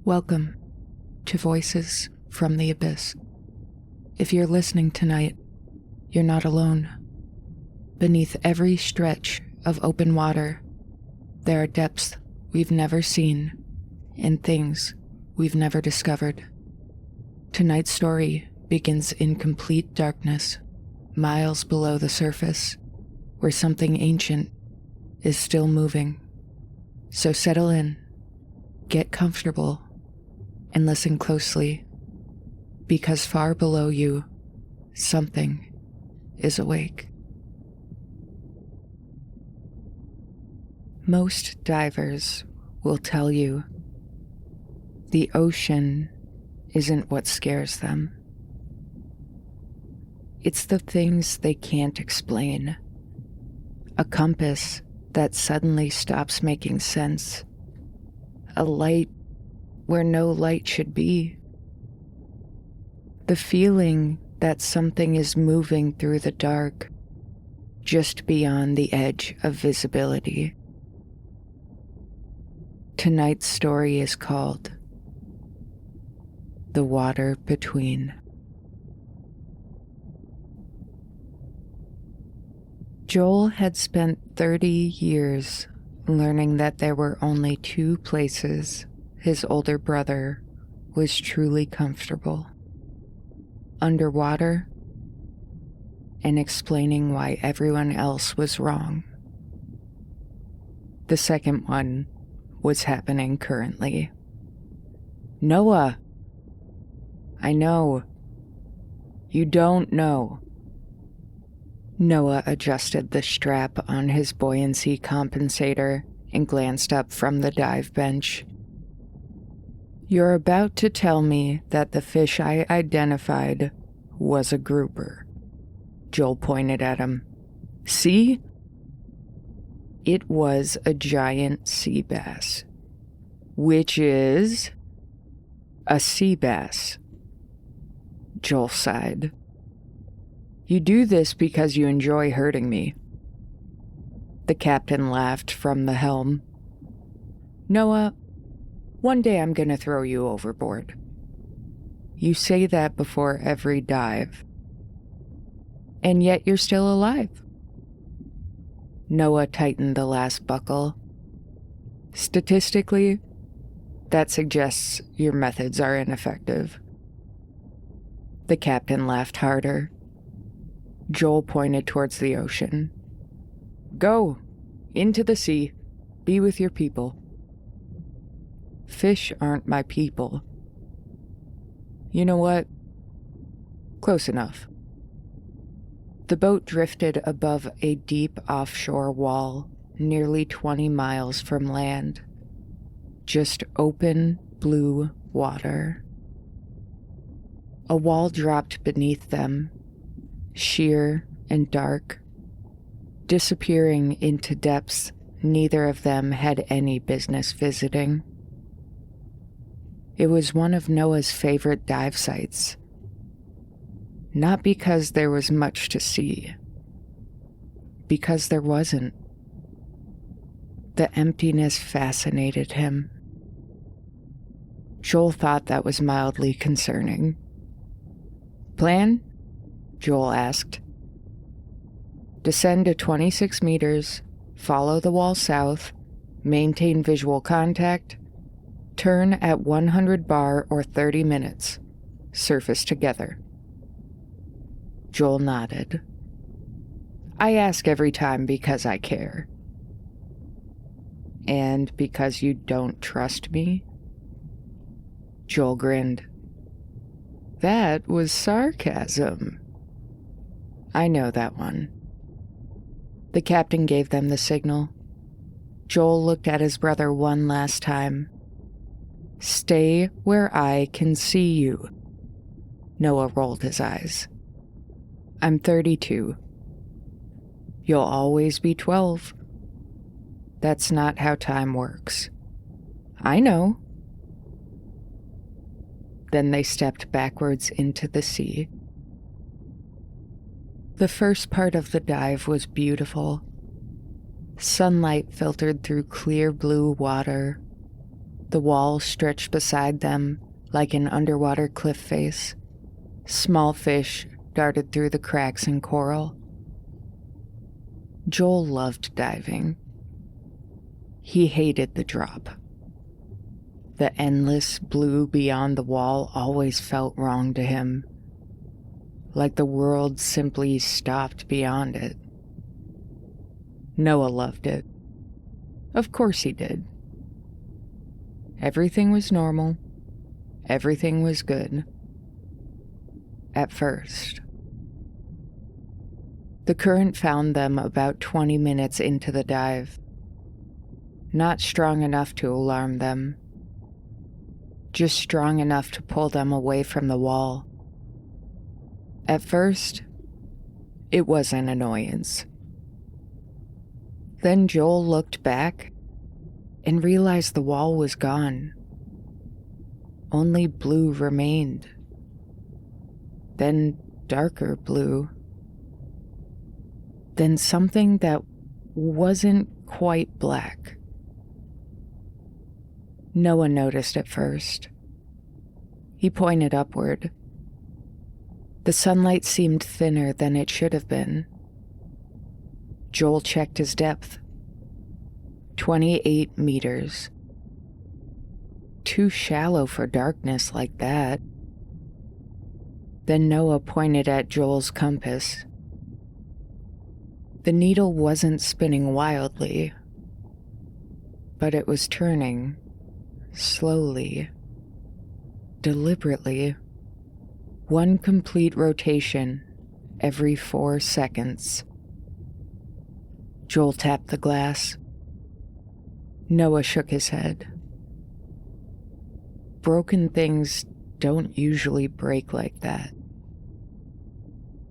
Welcome to Voices from the Abyss. If you're listening tonight, you're not alone. Beneath every stretch of open water, there are depths we've never seen and things we've never discovered. Tonight's story begins in complete darkness, miles below the surface, where something ancient is still moving. So settle in, get comfortable, and listen closely, because far below you, something is awake. Most divers will tell you the ocean isn't what scares them. It's the things they can't explain. A compass that suddenly stops making sense. A light where no light should be. The feeling that something is moving through the dark, just beyond the edge of visibility. Tonight's story is called The Water Between. Joel had spent 30 years learning that there were only two places his older brother was truly comfortable: underwater and explaining why everyone else was wrong. The second one was happening currently. Noah! I know. You don't know. Noah adjusted the strap on his buoyancy compensator and glanced up from the dive bench. You're about to tell me that the fish I identified was a grouper. Joel pointed at him. See? It was a giant sea bass, which is a sea bass. Joel sighed. You do this because you enjoy hurting me. The captain laughed from the helm. Noah, one day I'm gonna throw you overboard. You say that before every dive. And yet you're still alive. Noah tightened the last buckle. Statistically, that suggests your methods are ineffective. The captain laughed harder. Joel pointed towards the ocean. Go, into the sea, be with your people. Fish aren't my people. You know what? Close enough. The boat drifted above a deep offshore wall, nearly 20 miles from land. Just open blue water. A wall dropped beneath them, sheer and dark, disappearing into depths neither of them had any business visiting. It was one of Noah's favorite dive sites. Not because there was much to see, because there wasn't. The emptiness fascinated him. Joel thought that was mildly concerning. Plan? Joel asked. Descend to 26 meters, follow the wall south, maintain visual contact, turn at 100 bar or 30 minutes, surface together. Joel nodded. I ask every time because I care. And because you don't trust me? Joel grinned. That was sarcasm. I know that one. The captain gave them the signal. Joel looked at his brother one last time. Stay where I can see you. Noah rolled his eyes. I'm 32. You'll always be 12. That's not how time works. I know. Then they stepped backwards into the sea. The first part of the dive was beautiful. Sunlight filtered through clear blue water. The wall stretched beside them like an underwater cliff face. Small fish darted through the cracks in coral. Joel loved diving. He hated the drop. The endless blue beyond the wall always felt wrong to him, like the world simply stopped beyond it. Noah loved it. Of course he did. Everything was normal. Everything was good. At first. The current found them about 20 minutes into the dive. Not strong enough to alarm them. Just strong enough to pull them away from the wall. At first, it was an annoyance. Then Joel looked back and realized the wall was gone. Only blue remained. Then darker blue. Then something that wasn't quite black. Noah noticed at first. He pointed upward. The sunlight seemed thinner than it should have been. Joel checked his depth. 28 meters. Too shallow for darkness like that. Then Noah pointed at Joel's compass. The needle wasn't spinning wildly, but it was turning, slowly, deliberately, one complete rotation every 4 seconds. Joel tapped the glass. Noah shook his head. Broken things don't usually break like that.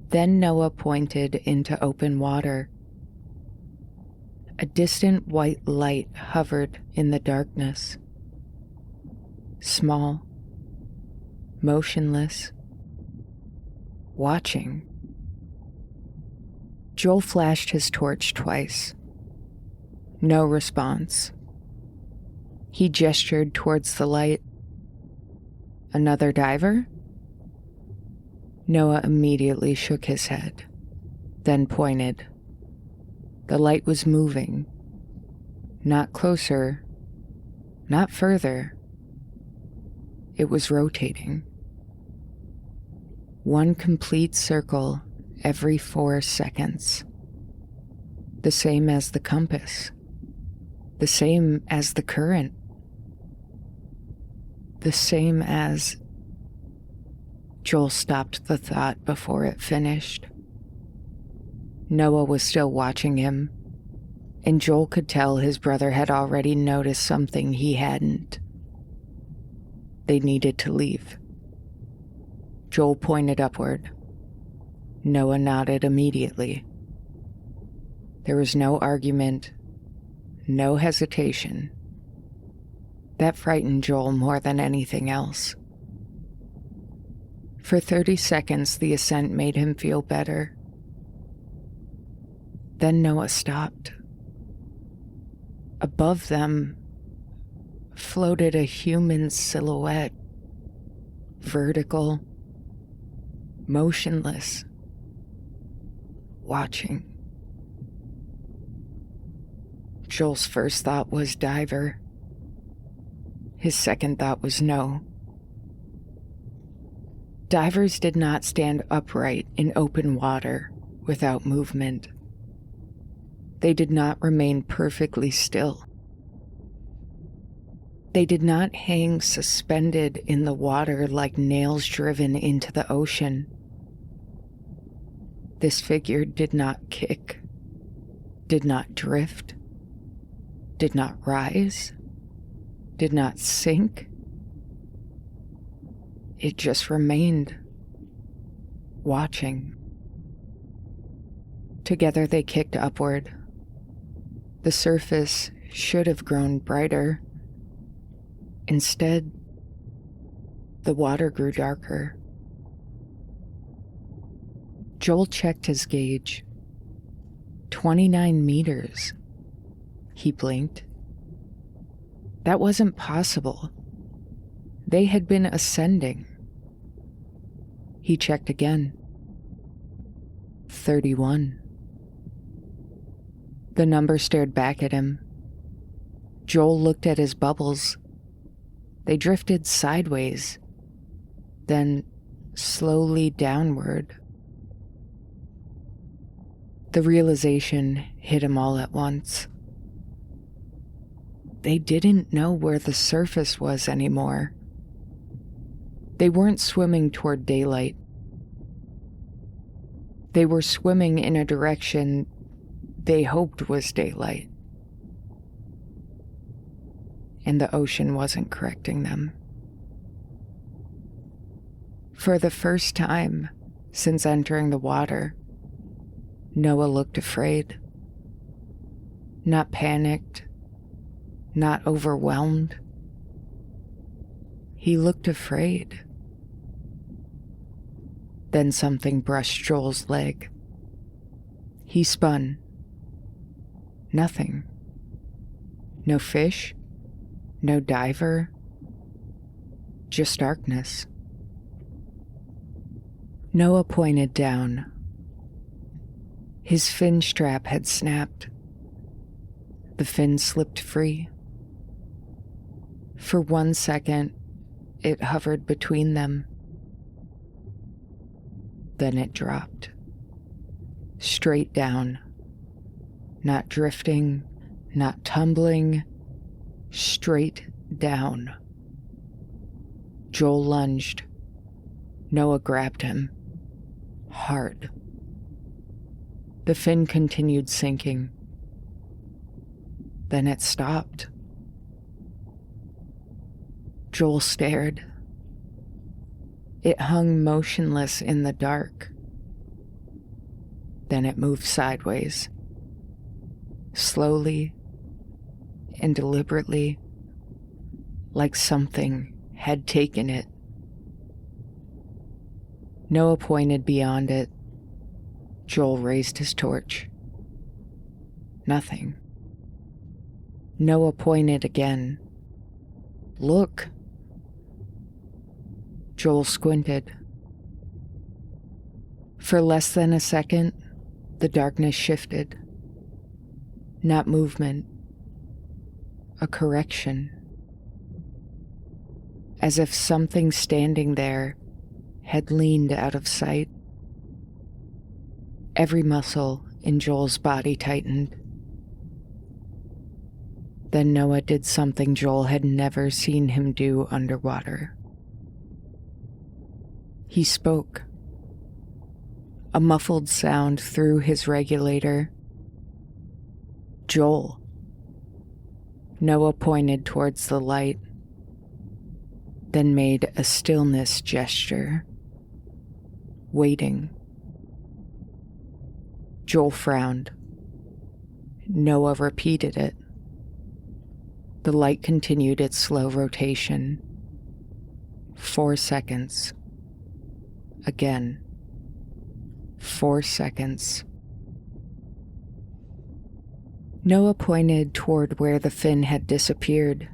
Then Noah pointed into open water. A distant white light hovered in the darkness. Small, motionless, watching. Joel flashed his torch twice. No response. He gestured towards the light. Another diver? Noah immediately shook his head, then pointed. The light was moving. Not closer, not further. It was rotating. One complete circle every 4 seconds. The same as the compass. The same as the current. The same as... Joel stopped the thought before it finished. Noah was still watching him, and Joel could tell his brother had already noticed something he hadn't. They needed to leave. Joel pointed upward. Noah nodded immediately. There was no argument, no hesitation. That frightened Joel more than anything else. For 30 seconds, the ascent made him feel better. Then Noah stopped. Above them floated a human silhouette, vertical, motionless, watching. Joel's first thought was diver. His second thought was no. Divers did not stand upright in open water without movement. They did not remain perfectly still. They did not hang suspended in the water like nails driven into the ocean. This figure did not kick, did not drift, did not rise, did not sink. It just remained, watching. Together they kicked upward. The surface should have grown brighter. Instead, the water grew darker. Joel checked his gauge. 29 meters. He blinked. That wasn't possible. They had been ascending. He checked again. 31. The number stared back at him. Joel looked at his bubbles. They drifted sideways, then slowly downward. The realization hit him all at once. They didn't know where the surface was anymore. They weren't swimming toward daylight. They were swimming in a direction they hoped was daylight. And the ocean wasn't correcting them. For the first time since entering the water, Noah looked afraid. Not panicked, not overwhelmed. He looked afraid. Then something brushed Joel's leg. He spun. Nothing. No fish, no diver, just darkness. Noah pointed down. His fin strap had snapped. The fin slipped free. For 1 second, it hovered between them. Then it dropped. Straight down. Not drifting, not tumbling. Straight down. Joel lunged. Noah grabbed him. Hard. The fin continued sinking. Then it stopped. Joel stared. It hung motionless in the dark. Then it moved sideways. Slowly and deliberately, like something had taken it. Noah pointed beyond it. Joel raised his torch. Nothing. Noah pointed again. Look. Joel squinted. For less than a second, the darkness shifted. Not movement, a correction. As if something standing there had leaned out of sight. Every muscle in Joel's body tightened. Then Noah did something Joel had never seen him do underwater. He spoke. A muffled sound through his regulator. Joel. Noah pointed towards the light, then made a stillness gesture. Waiting. Joel frowned. Noah repeated it. The light continued its slow rotation. 4 seconds. Again. 4 seconds. Noah pointed toward where the fin had disappeared.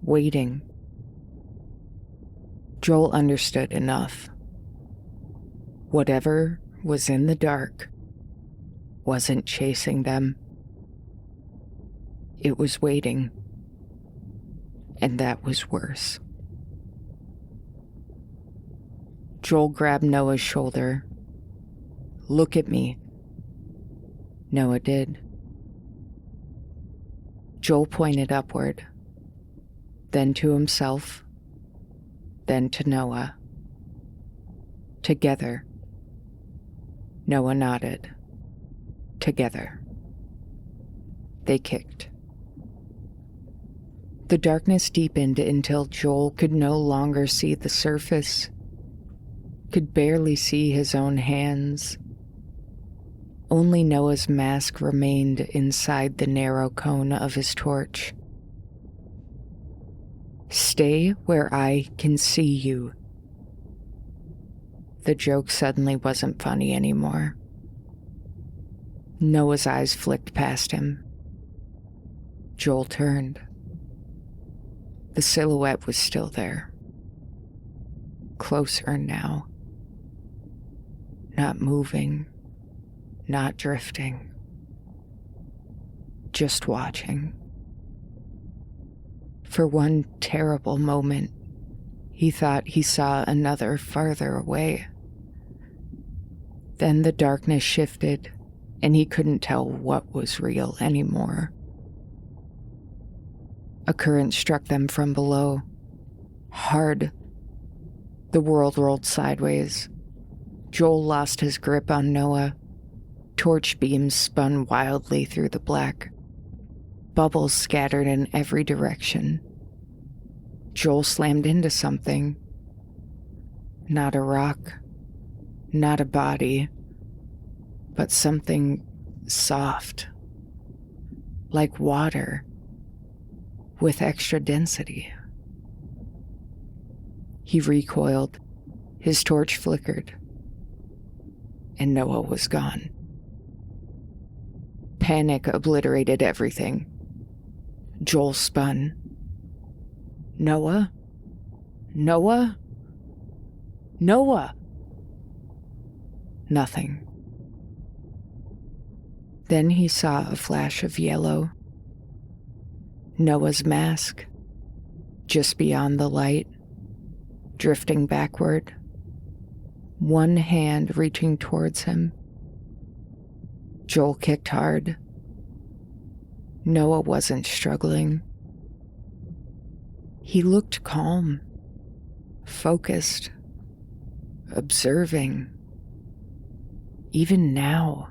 Waiting. Joel understood enough. Whatever was in the dark wasn't chasing them. It was waiting. And that was worse. Joel grabbed Noah's shoulder. Look at me. Noah did. Joel pointed upward, then to himself, then to Noah. Together. Noah nodded. Together. They kicked. The darkness deepened until Joel could no longer see the surface, could barely see his own hands. Only Noah's mask remained inside the narrow cone of his torch. Stay where I can see you. The joke suddenly wasn't funny anymore. Noah's eyes flicked past him. Joel turned. The silhouette was still there. Closer now. Not moving, not drifting. Just watching. For one terrible moment, he thought he saw another farther away. Then the darkness shifted, and he couldn't tell what was real anymore. A current struck them from below. Hard. The world rolled sideways. Joel lost his grip on Noah. Torch beams spun wildly through the black. Bubbles scattered in every direction. Joel slammed into something. Not a rock, not a body, but something soft, like water, with extra density. He recoiled, his torch flickered, and Noah was gone. Panic obliterated everything. Joel spun. Noah? Noah? Noah! Nothing. Then he saw a flash of yellow. Noah's mask, just beyond the light, drifting backward, one hand reaching towards him. Joel kicked hard. Noah wasn't struggling. He looked calm, focused, observing. Even now.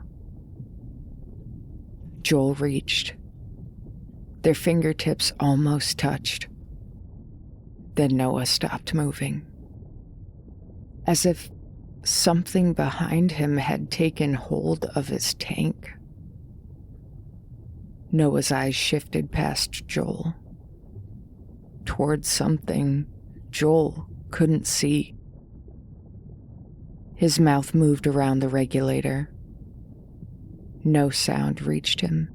Joel reached. Their fingertips almost touched. Then Noah stopped moving. As if something behind him had taken hold of his tank. Noah's eyes shifted past Joel, towards something Joel couldn't see. His mouth moved around the regulator. No sound reached him.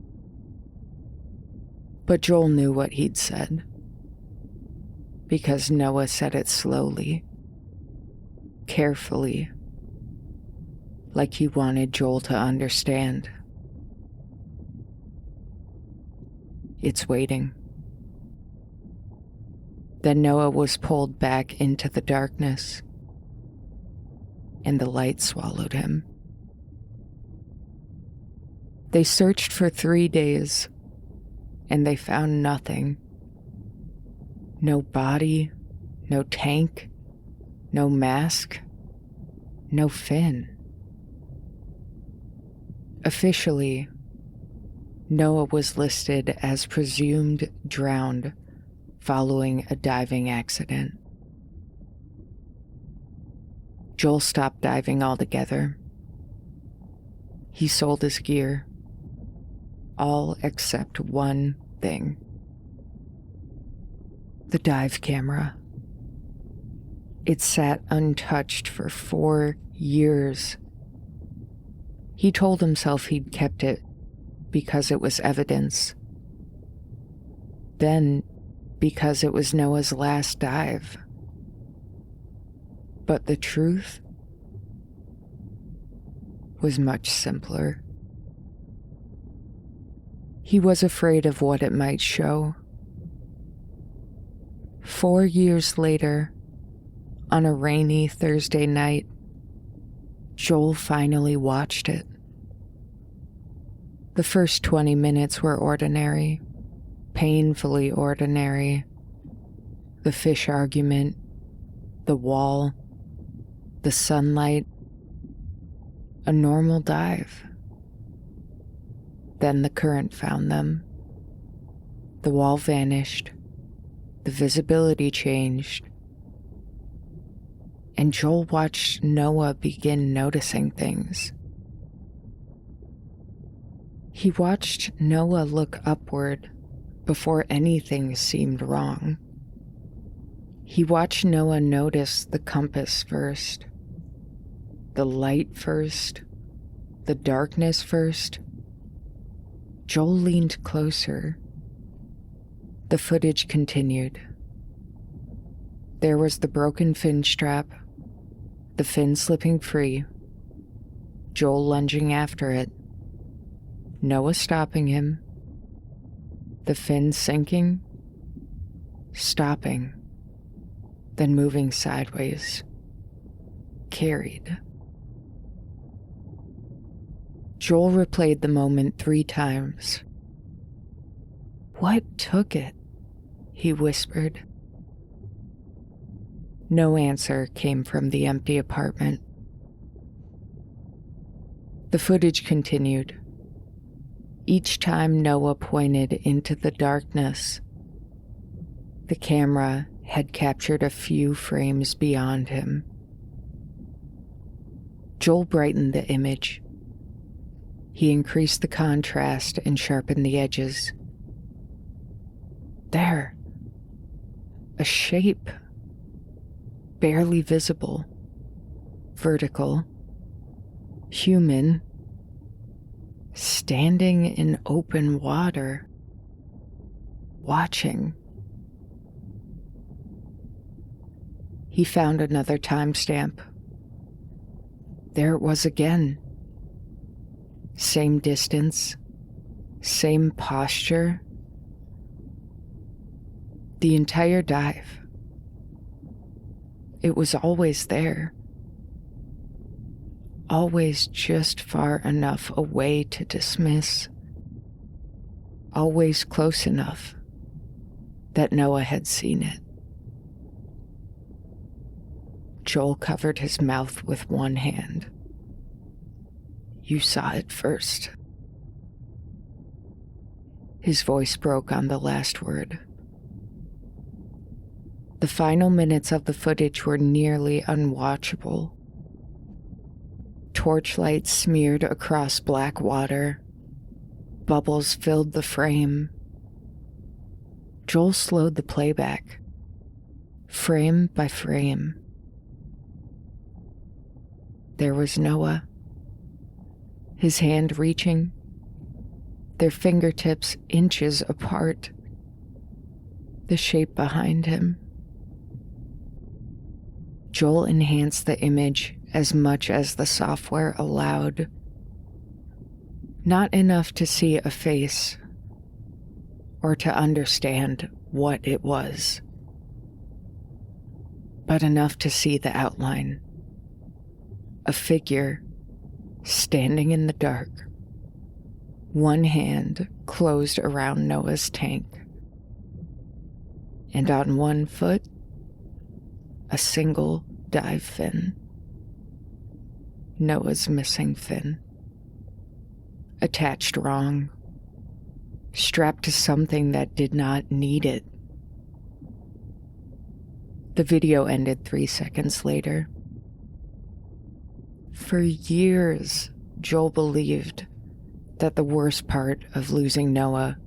But Joel knew what he'd said, because Noah said it slowly, carefully, like he wanted Joel to understand. It's waiting. Then Noah was pulled back into the darkness, and the light swallowed him. They searched for 3 days, and they found nothing. No body, no tank, no mask, no fin. Officially, Noah was listed as presumed drowned following a diving accident. Joel stopped diving altogether. He sold his gear, all except one thing. The dive camera. It sat untouched for 4 years. He told himself he'd kept it because it was evidence. Then, because it was Noah's last dive. But the truth was much simpler. He was afraid of what it might show. 4 years later, on a rainy Thursday night, Joel finally watched it. The first 20 minutes were ordinary, painfully ordinary. The fish argument, the wall, the sunlight, a normal dive. Then the current found them. The wall vanished, the visibility changed, and Joel watched Noah begin noticing things. He watched Noah look upward before anything seemed wrong. He watched Noah notice the compass first, the light first, the darkness first. Joel leaned closer. The footage continued, There was the broken fin strap, the fin slipping free, Joel lunging after it, Noah stopping him, the fin sinking, stopping, then moving sideways, carried. Joel replayed the moment 3 times. "What took it?" he whispered. No answer came from the empty apartment. The footage continued. Each time Noah pointed into the darkness, the camera had captured a few frames beyond him. Joel brightened the image. He increased the contrast and sharpened the edges. There. A shape. Barely visible. Vertical. Human. Standing in open water. Watching. He found another timestamp. There it was again. Same distance. Same posture. The entire dive. It was always there. Always just far enough away to dismiss. Always close enough that Noah had seen it. Joel covered his mouth with one hand. "You saw it first." His voice broke on the last word. The final minutes of the footage were nearly unwatchable. Torchlight smeared across black water. Bubbles filled the frame. Joel slowed the playback, frame by frame. There was Noah, his hand reaching, their fingertips inches apart, the shape behind him. Joel enhanced the image as much as the software allowed. Not enough to see a face or to understand what it was, but enough to see the outline. A figure standing in the dark, one hand closed around Noah's tank, and on one foot, a single dive fin. Noah's missing fin. Attached wrong. Strapped to something that did not need it. The video ended 3 seconds later. For years, Joel believed that the worst part of losing Noah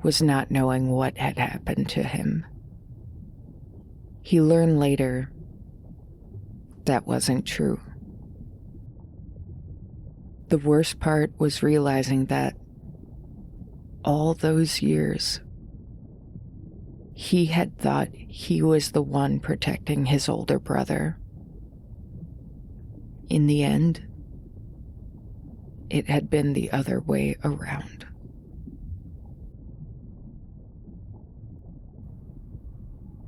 was not knowing what had happened to him. He learned later that wasn't true. The worst part was realizing that all those years, he had thought he was the one protecting his older brother. In the end, it had been the other way around.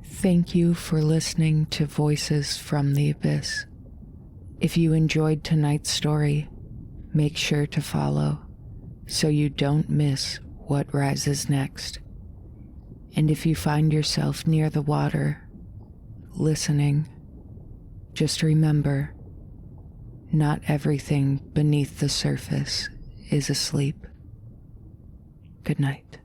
Thank you for listening to Voices from the Abyss. If you enjoyed tonight's story, make sure to follow so you don't miss what rises next. And if you find yourself near the water, listening, just remember, not everything beneath the surface is asleep. Good night.